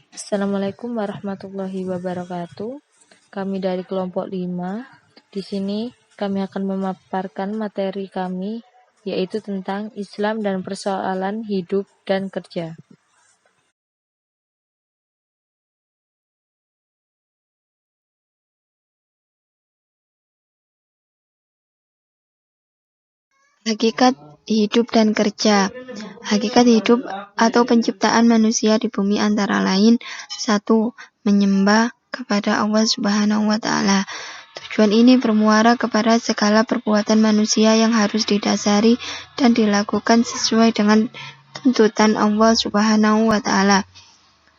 Assalamualaikum warahmatullahi wabarakatuh. Kami dari kelompok 5. Di sini kami akan memaparkan materi kami, yaitu tentang Islam dan persoalan hidup dan kerja. Hakikat hidup dan kerja. Hakikat hidup atau penciptaan manusia di bumi antara lain: 1. Menyembah kepada Allah Subhanahu wa Ta'ala. Tujuan ini bermuara kepada segala perbuatan manusia yang harus didasari dan dilakukan sesuai dengan tuntutan Allah Subhanahu wa Ta'ala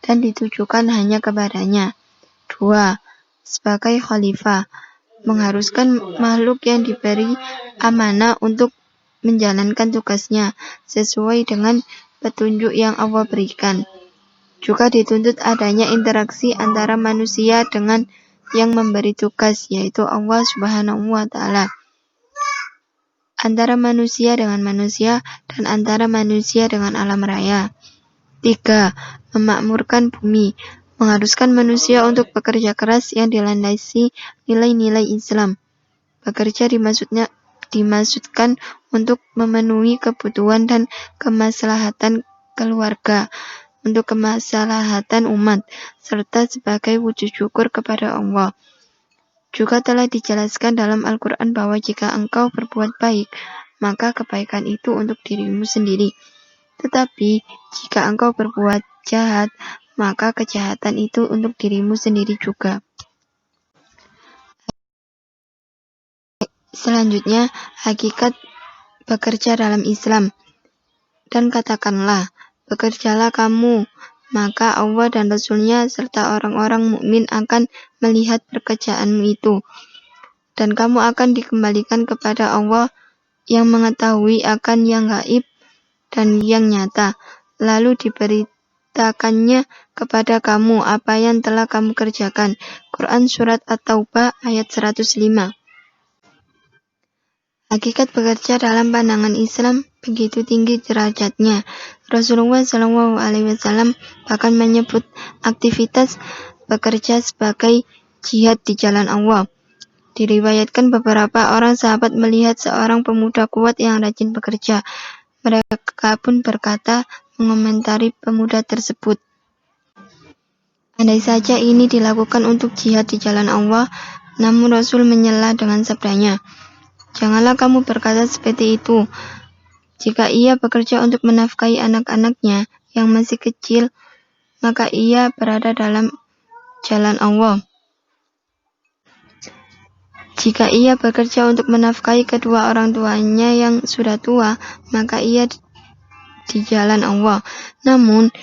dan ditujukan hanya kepadanya. 2. Sebagai khalifah, mengharuskan makhluk yang diberi amanah untuk menjalankan tugasnya sesuai dengan petunjuk yang Allah berikan. Juga dituntut adanya interaksi antara manusia dengan yang memberi tugas, yaitu Allah Subhanahu wa Ta'ala, antara manusia dengan manusia, dan antara manusia dengan alam raya. 3. Memakmurkan bumi, mengharuskan manusia untuk bekerja keras yang dilandasi nilai-nilai Islam. Bekerja dimaksudkan untuk memenuhi kebutuhan dan kemaslahatan keluarga, untuk kemaslahatan umat, serta sebagai wujud syukur kepada Allah. Juga telah dijelaskan dalam Al-Quran bahwa jika engkau berbuat baik, maka kebaikan itu untuk dirimu sendiri. Tetapi jika engkau berbuat jahat, maka kejahatan itu untuk dirimu sendiri juga. Selanjutnya, hakikat bekerja dalam Islam. Dan katakanlah, bekerjalah kamu, maka Allah dan Rasul-Nya serta orang-orang mukmin akan melihat pekerjaanmu itu. Dan kamu akan dikembalikan kepada Allah yang mengetahui akan yang gaib dan yang nyata. Lalu diberitakannya kepada kamu apa yang telah kamu kerjakan. Quran Surat At-Taubah ayat 105. Hakikat bekerja dalam pandangan Islam begitu tinggi derajatnya. Rasulullah SAW bahkan menyebut aktivitas bekerja sebagai jihad di jalan Allah. Diriwayatkan beberapa orang sahabat melihat seorang pemuda kuat yang rajin bekerja. Mereka pun berkata mengomentari pemuda tersebut, andai saja ini dilakukan untuk jihad di jalan Allah. Namun Rasul menyela dengan sabdanya, janganlah kamu berkata seperti itu. Jika ia bekerja untuk menafkahi anak-anaknya yang masih kecil, maka ia berada dalam jalan Allah. Jika ia bekerja untuk menafkahi kedua orang tuanya yang sudah tua, maka ia di jalan Allah. Namun,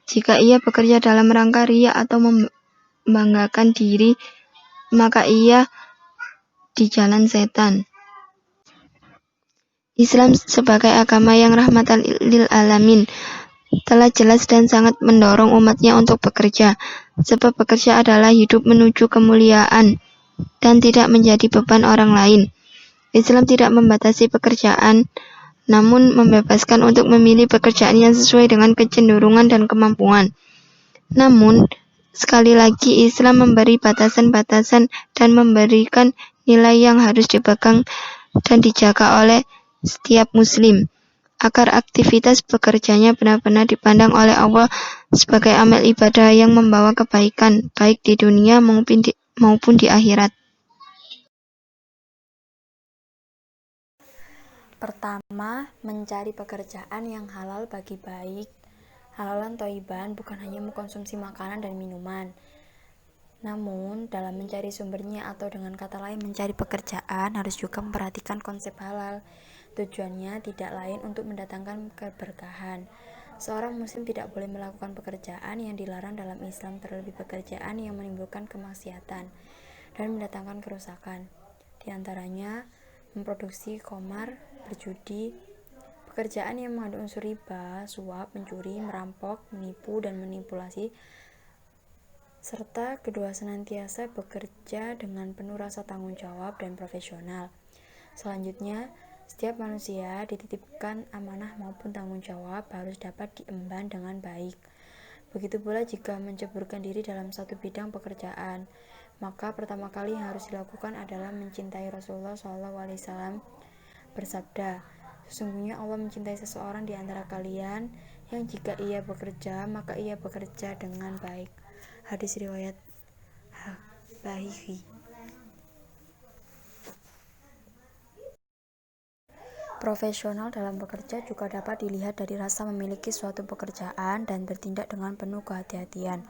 jika ia bekerja dalam rangka riya atau membanggakan diri, maka ia di jalan setan. Islam sebagai agama yang rahmatan lil alamin telah jelas dan sangat mendorong umatnya untuk bekerja, sebab bekerja adalah hidup menuju kemuliaan dan tidak menjadi beban orang lain. Islam tidak membatasi pekerjaan, namun membebaskan untuk memilih pekerjaan yang sesuai dengan kecenderungan dan kemampuan. Namun, sekali lagi Islam memberi batasan-batasan dan memberikan nilai yang harus dipegang dan dijaga oleh setiap muslim, agar aktivitas bekerjanya benar-benar dipandang oleh Allah sebagai amal ibadah yang membawa kebaikan, baik di dunia maupun di akhirat. Pertama, mencari pekerjaan yang halal bagi baik. Halalan thayyiban bukan hanya mengkonsumsi makanan dan minuman, namun dalam mencari sumbernya atau dengan kata lain mencari pekerjaan harus juga memperhatikan konsep halal. Tujuannya tidak lain untuk mendatangkan keberkahan. Seorang muslim tidak boleh melakukan pekerjaan yang dilarang dalam Islam, terlebih pekerjaan yang menimbulkan kemaksiatan dan mendatangkan kerusakan. Di antaranya memproduksi khamar, berjudi, pekerjaan yang mengandung unsur riba, suap, mencuri, merampok, menipu, dan manipulasi, serta kedua senantiasa bekerja dengan penuh rasa tanggung jawab dan profesional. Selanjutnya, setiap manusia dititipkan amanah maupun tanggung jawab harus dapat diemban dengan baik. Begitu pula jika menceburkan diri dalam satu bidang pekerjaan, maka pertama kali yang harus dilakukan adalah mencintai Rasulullah SAW bersabda, sesungguhnya Allah mencintai seseorang di antara kalian yang jika ia bekerja, maka ia bekerja dengan baik. Hadis riwayat Baihaqi. Profesional dalam bekerja juga dapat dilihat dari rasa memiliki suatu pekerjaan dan bertindak dengan penuh kehati-hatian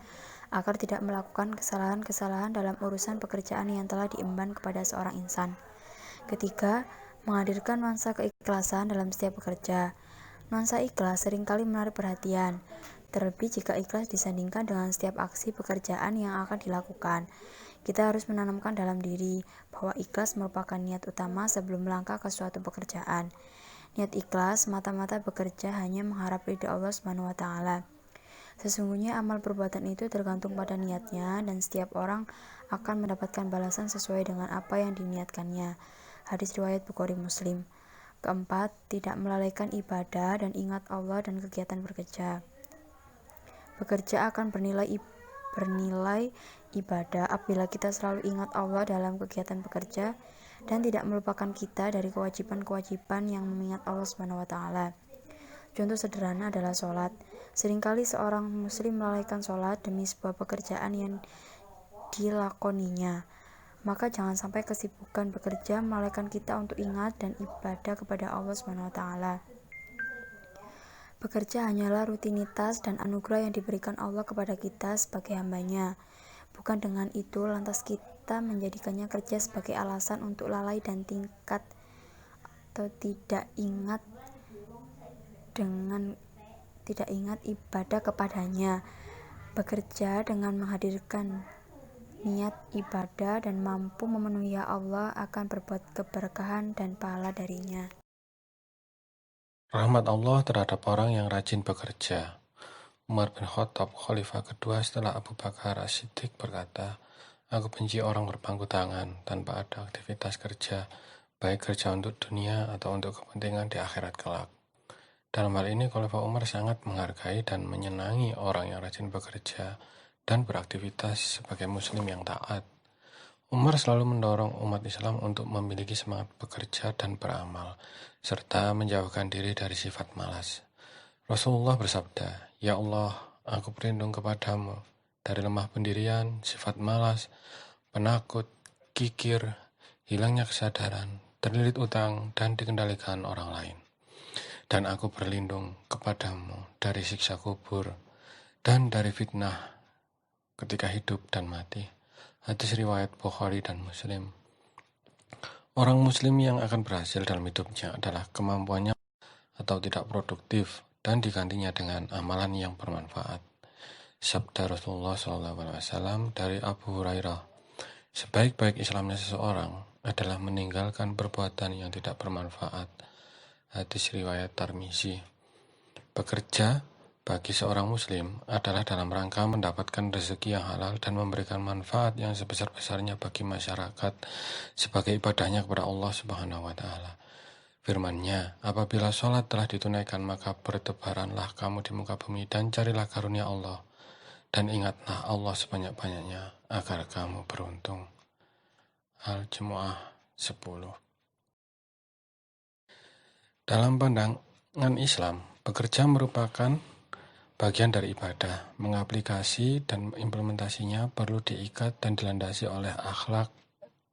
agar tidak melakukan kesalahan-kesalahan dalam urusan pekerjaan yang telah diemban kepada seorang insan. Ketiga, menghadirkan nuansa keikhlasan dalam setiap bekerja. Nuansa ikhlas seringkali menarik perhatian, terlebih jika ikhlas disandingkan dengan setiap aksi pekerjaan yang akan dilakukan. Kita harus menanamkan dalam diri bahwa ikhlas merupakan niat utama sebelum melangkah ke suatu pekerjaan. Niat ikhlas mata-mata bekerja hanya mengharap ridha Allah SWT. Sesungguhnya amal perbuatan itu tergantung pada niatnya dan setiap orang akan mendapatkan balasan sesuai dengan apa yang diniatkannya. Hadis riwayat Bukhari Muslim. Keempat, tidak melalaikan ibadah dan ingat Allah dan kegiatan bekerja. Bekerja akan bernilai ibadah apabila kita selalu ingat Allah dalam kegiatan bekerja dan tidak melupakan kita dari kewajiban-kewajiban yang mengingat Allah SWT. Contoh sederhana adalah sholat. Seringkali seorang muslim melalaikan sholat demi sebuah pekerjaan yang dilakoninya. Maka jangan sampai kesibukan bekerja melalaikan kita untuk ingat dan ibadah kepada Allah SWT. Bekerja hanyalah rutinitas dan anugerah yang diberikan Allah kepada kita sebagai hambanya. Bukan dengan itu lantas kita menjadikannya kerja sebagai alasan untuk lalai dan tingkat atau tidak ingat ibadah kepadanya. Bekerja dengan menghadirkan niat ibadah dan mampu memenuhi Allah akan berbuat keberkahan dan pahala darinya. Rahmat Allah terhadap orang yang rajin bekerja. Umar bin Khattab, khalifah kedua setelah Abu Bakar As-Siddiq berkata, aku benci orang berpangku tangan tanpa ada aktivitas kerja, baik kerja untuk dunia atau untuk kepentingan di akhirat kelak. Dalam hal ini, Khalifah Umar sangat menghargai dan menyenangi orang yang rajin bekerja dan beraktivitas sebagai muslim yang taat. Umar selalu mendorong umat Islam untuk memiliki semangat bekerja dan beramal, serta menjauhkan diri dari sifat malas. Rasulullah bersabda, ya Allah, aku berlindung kepadamu dari lemah pendirian, sifat malas, penakut, kikir, hilangnya kesadaran, terlilit utang, dan dikendalikan orang lain. Dan aku berlindung kepadamu dari siksa kubur dan dari fitnah ketika hidup dan mati. Hadis riwayat Bukhari dan Muslim. Orang muslim yang akan berhasil dalam hidupnya adalah kemampuannya atau tidak produktif dan digantinya dengan amalan yang bermanfaat. Sabda Rasulullah SAW dari Abu Hurairah, sebaik-baik Islamnya seseorang adalah meninggalkan perbuatan yang tidak bermanfaat. Hadis riwayat Tirmizi. Bekerja bagi seorang muslim adalah dalam rangka mendapatkan rezeki yang halal dan memberikan manfaat yang sebesar-besarnya bagi masyarakat sebagai ibadahnya kepada Allah Subhanahu wa taala. Firman-Nya, apabila sholat telah ditunaikan maka bertebaranlah kamu di muka bumi dan carilah karunia Allah dan ingatlah Allah sebanyak-banyaknya agar kamu beruntung. Al-Jumu'ah 10. Dalam pandangan Islam, bekerja merupakan bagian dari ibadah. Mengaplikasi dan implementasinya perlu diikat dan dilandasi oleh akhlak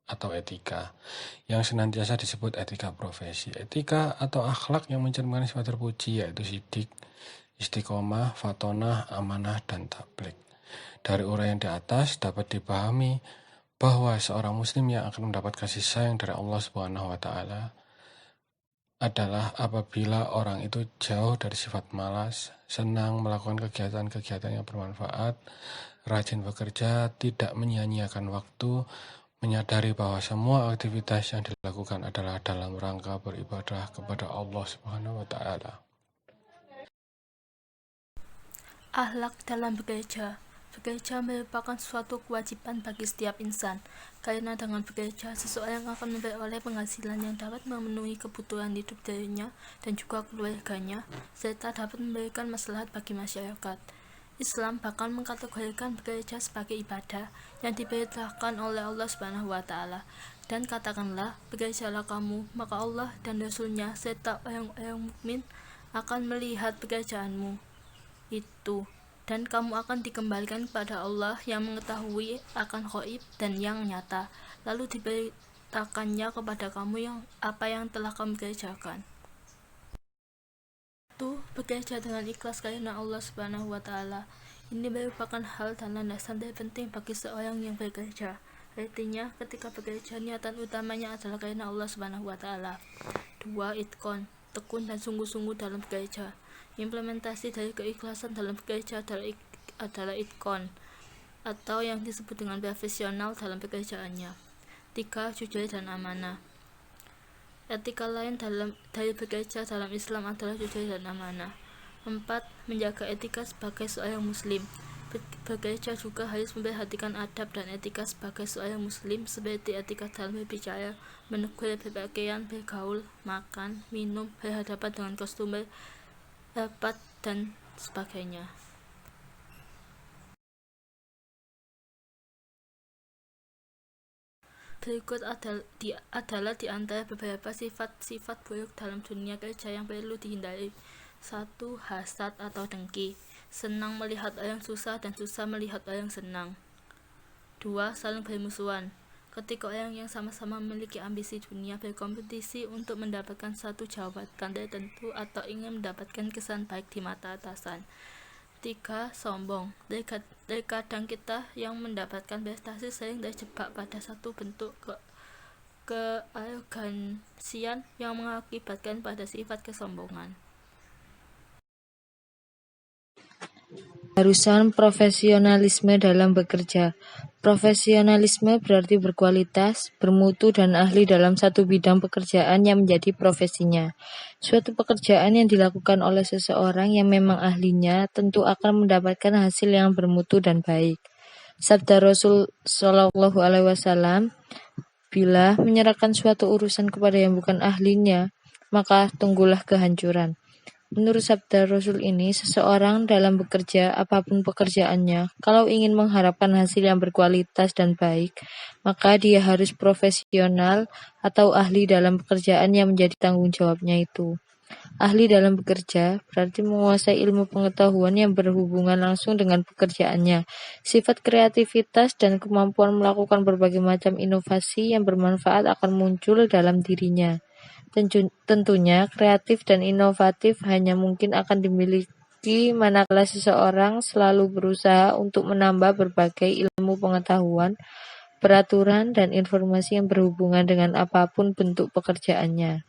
atau etika, yang senantiasa disebut etika profesi. Etika atau akhlak yang mencerminkan sifat terpuji yaitu sidik, istiqomah, fatonah, amanah, dan tabligh. Dari uraian di atas dapat dipahami bahwa seorang muslim yang akan mendapat kasih sayang dari Allah Subhanahu wa taala adalah apabila orang itu jauh dari sifat malas, senang melakukan kegiatan-kegiatan yang bermanfaat, rajin bekerja, tidak menyia-nyiakan waktu, menyadari bahwa semua aktivitas yang dilakukan adalah dalam rangka beribadah kepada Allah Subhanahu wa taala. Akhlak dalam bekerja. Bekerja merupakan suatu kewajiban bagi setiap insan, karena dengan bekerja, seseorang akan memperoleh penghasilan yang dapat memenuhi kebutuhan hidup dirinya dan juga keluarganya, serta dapat memberikan maslahat bagi masyarakat. Islam bahkan mengkategorikan bekerja sebagai ibadah yang diperintahkan oleh Allah Subhanahu wa Ta'ala. Dan katakanlah, bekerjalah kamu, maka Allah dan Rasul-Nya serta orang-orang mukmin akan melihat pekerjaanmu itu, dan kamu akan dikembalikan kepada Allah yang mengetahui akan ghaib dan yang nyata. Lalu diberitakannya kepada kamu apa yang telah kamu kerjakan. Bekerja dengan ikhlas karena Allah Subhanahu wa Ta'ala. Ini merupakan hal dan landasan terpenting bagi seorang yang bekerja. Artinya, ketika bekerja, niatan utamanya adalah karena Allah Subhanahu wa Ta'ala. 2. Itqon, tekun dan sungguh-sungguh dalam bekerja. Implementasi dari keikhlasan dalam bekerja adalah itqon, atau yang disebut dengan profesional dalam pekerjaannya. 3. Jujur dan amanah. Etika lain dari bekerja dalam Islam adalah jujur dan amanah. 4. Menjaga etika sebagai seorang muslim. Bekerja juga harus memperhatikan adab dan etika sebagai seorang muslim, seperti etika dalam berbicara, menegur, berpakaian, bergaul, makan, minum, berhadapan dengan customer, rapat, dan sebagainya. Berikut adalah di antara beberapa sifat-sifat buruk dalam dunia kerja yang perlu dihindari. 1. Hasad atau dengki, senang melihat orang susah dan susah melihat orang senang. 2. Saling bermusuhan, ketika orang yang sama-sama memiliki ambisi dunia berkompetisi untuk mendapatkan satu jabatan tertentu atau ingin mendapatkan kesan baik di mata atasan. 3. Sombong, terkadang kita yang mendapatkan prestasi sering terjebak pada satu bentuk kearogansian yang mengakibatkan pada sifat kesombongan. Harusan profesionalisme dalam bekerja. Profesionalisme berarti berkualitas, bermutu, dan ahli dalam satu bidang pekerjaan yang menjadi profesinya. Suatu pekerjaan yang dilakukan oleh seseorang yang memang ahlinya tentu akan mendapatkan hasil yang bermutu dan baik. Sabda Rasul Shallallahu Alaihi Wasallam, bila menyerahkan suatu urusan kepada yang bukan ahlinya, maka tunggulah kehancuran. Menurut sabda Rasul ini, seseorang dalam bekerja, apapun pekerjaannya, kalau ingin mengharapkan hasil yang berkualitas dan baik, maka dia harus profesional atau ahli dalam pekerjaan yang menjadi tanggung jawabnya itu. Ahli dalam bekerja berarti menguasai ilmu pengetahuan yang berhubungan langsung dengan pekerjaannya, sifat kreativitas dan kemampuan melakukan berbagai macam inovasi yang bermanfaat akan muncul dalam dirinya. Tentunya, kreatif dan inovatif hanya mungkin akan dimiliki manakala seseorang selalu berusaha untuk menambah berbagai ilmu pengetahuan, peraturan, dan informasi yang berhubungan dengan apapun bentuk pekerjaannya.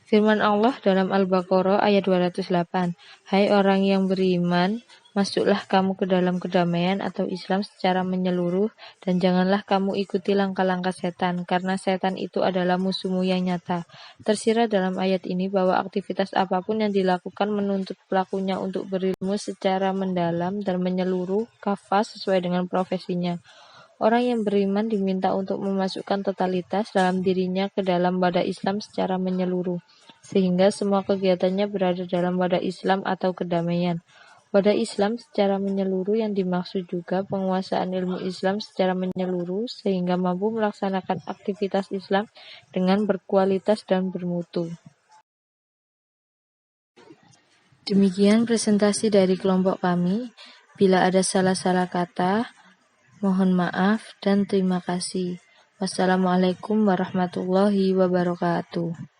Firman Allah dalam Al-Baqarah ayat 208, Hai orang yang beriman, masuklah kamu ke dalam kedamaian atau Islam secara menyeluruh, dan janganlah kamu ikuti langkah-langkah setan, karena setan itu adalah musuhmu yang nyata. Tersirat dalam ayat ini bahwa aktivitas apapun yang dilakukan menuntut pelakunya untuk berilmu secara mendalam dan menyeluruh, kafah sesuai dengan profesinya. Orang yang beriman diminta untuk memasukkan totalitas dalam dirinya ke dalam wadah Islam secara menyeluruh, sehingga semua kegiatannya berada dalam wadah Islam atau kedamaian. Wadah Islam secara menyeluruh yang dimaksud juga penguasaan ilmu Islam secara menyeluruh, sehingga mampu melaksanakan aktivitas Islam dengan berkualitas dan bermutu. Demikian presentasi dari kelompok kami. Bila ada salah-salah kata, mohon maaf dan terima kasih. Wassalamualaikum warahmatullahi wabarakatuh.